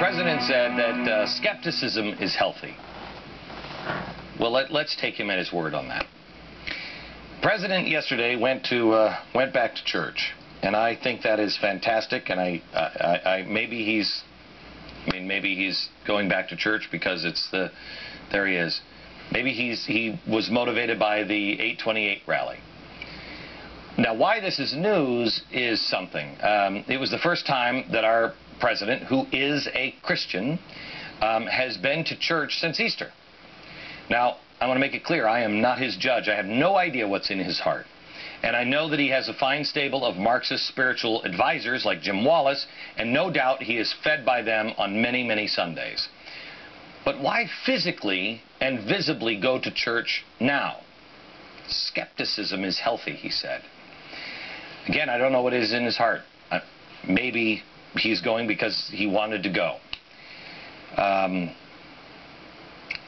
president said that skepticism is healthy. Well, let's take him at his word on that. The president yesterday went back to church, and I think that is fantastic. And maybe he's going back to church because there he is. Maybe he was motivated by the 828 rally. Now, why this is news is something. It was the first time that our president, who is a Christian, has been to church since Easter. Now, I want to make it clear, I am not his judge. I have no idea what's in his heart. And I know that he has a fine stable of Marxist spiritual advisors like Jim Wallace, and no doubt he is fed by them on many, many Sundays. But why physically and visibly go to church now? Skepticism is healthy, he said. Again, I don't know what is in his heart. Maybe he's going because he wanted to go.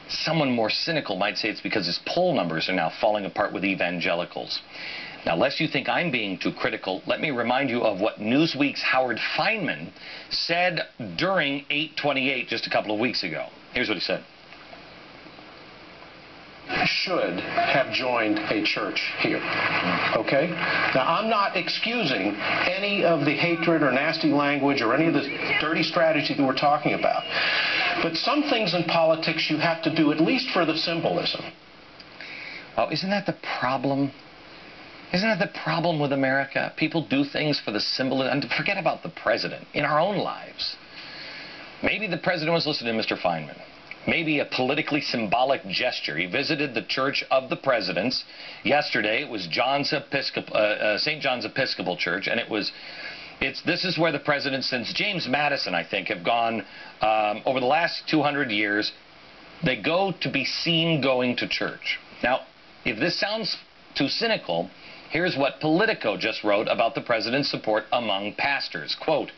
Someone more cynical might say it's because his poll numbers are now falling apart with evangelicals. Now, lest you think I'm being too critical, let me remind you of what Newsweek's Howard Feynman said during 828 just a couple of weeks ago. Here's what he said. Should have joined a church here. Okay? Now, I'm not excusing any of the hatred or nasty language or any of the dirty strategy that we're talking about. But some things in politics you have to do, at least for the symbolism. Well, isn't that the problem? Isn't that the problem with America? People do things for the symbolism. And forget about the president in our own lives. Maybe the president was listening to Mr. Feynman. Maybe a politically symbolic gesture. He visited the Church of the Presidents yesterday. It was St. John's Episcopal Church, and this is where the presidents since James Madison, I think, have gone over the last 200 years. They go to be seen going to church. Now, if this sounds too cynical, here's what Politico just wrote about the president's support among pastors. Quote,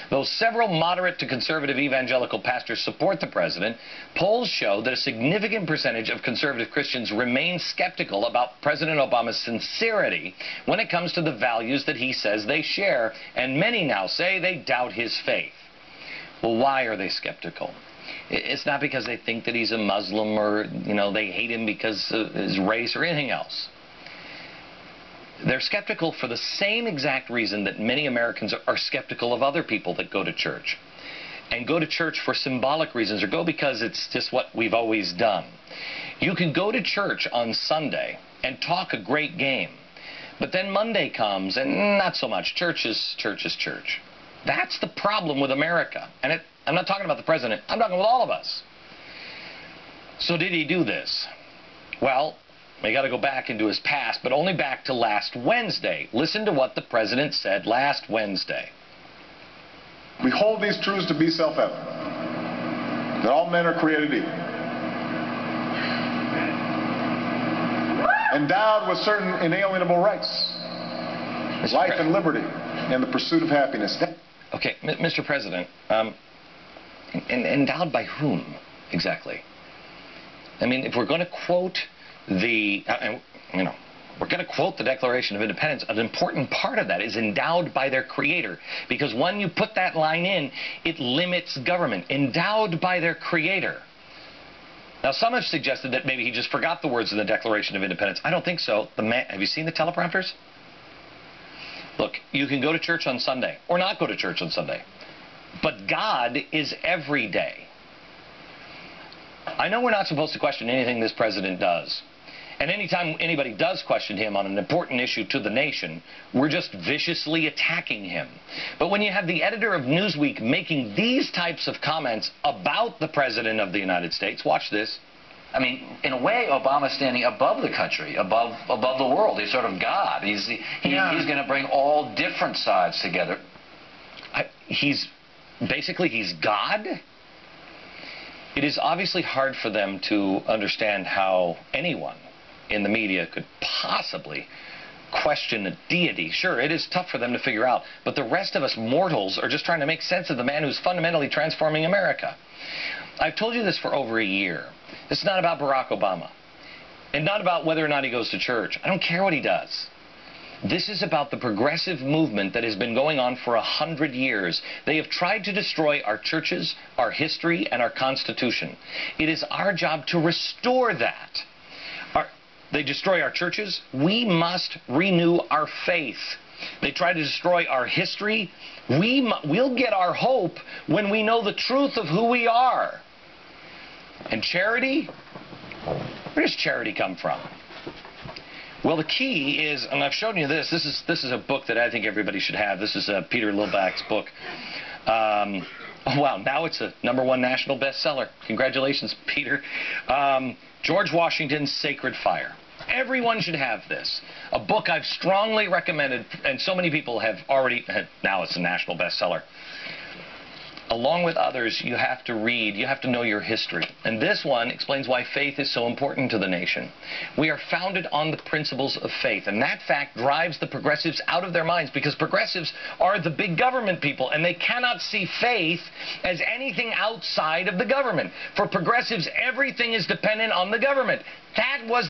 though several moderate to conservative evangelical pastors support the president, polls show that a significant percentage of conservative Christians remain skeptical about President Obama's sincerity when it comes to the values that he says they share, and many now say they doubt his faith. Well, why are they skeptical? It's not because they think that he's a Muslim or, they hate him because of his race or anything else. They're skeptical for the same exact reason that many Americans are skeptical of other people that go to church. And go to church for symbolic reasons, or go because it's just what we've always done. You can go to church on Sunday and talk a great game, but then Monday comes and not so much. Church is church. That's the problem with America. And I'm not talking about the president. I'm talking with all of us. So did he do this? Well, we got to go back into his past, but only back to last Wednesday. Listen to what the president said last Wednesday. We hold these truths to be self-evident, that all men are created equal, endowed with certain inalienable rights, life and liberty, and the pursuit of happiness. Okay, Mr. President, endowed by whom exactly? I mean, if we're going to quote we're going to quote the Declaration of Independence, an important part of that is endowed by their creator. Because when you put that line in, it limits government. Endowed by their creator. Now, some have suggested that maybe he just forgot the words in the Declaration of Independence. I don't think so. Have you seen the teleprompters? Look, you can go to church on Sunday, or not go to church on Sunday. But God is every day. I know we're not supposed to question anything this president does. And anytime anybody does question him on an important issue to the nation, we're just viciously attacking him. But when you have the editor of Newsweek making these types of comments about the President of the United States, watch this. I mean, in a way, Obama's standing above the country, above the world. He's sort of God. He's going to bring all different sides together. He's God? It is obviously hard for them to understand how anyone in the media could possibly question a deity. Sure, it is tough for them to figure out, but the rest of us mortals are just trying to make sense of the man who's fundamentally transforming America. I've told you this for over a year. It's not about Barack Obama, and not about whether or not he goes to church. I don't care what he does. This is about the progressive movement that has been going on for 100 years. They have tried to destroy our churches, our history, and our Constitution. It is our job to restore that. They destroy our churches. We must renew our faith. They try to destroy our history. We'll get our hope when we know the truth of who we are. And charity? Where does charity come from? Well, the key is, and I've shown you this. This is a book that I think everybody should have. This is Peter Lillback's book. Oh, wow, now it's a #1 national bestseller. Congratulations, Peter. George Washington's Sacred Fire. Everyone should have this. A book I've strongly recommended, and so many people have already, now it's a national bestseller. Along with others, you have to read, you have to know your history. And this one explains why faith is so important to the nation. We are founded on the principles of faith, and that fact drives the progressives out of their minds, because progressives are the big government people, and they cannot see faith as anything outside of the government. For progressives, everything is dependent on the government. That was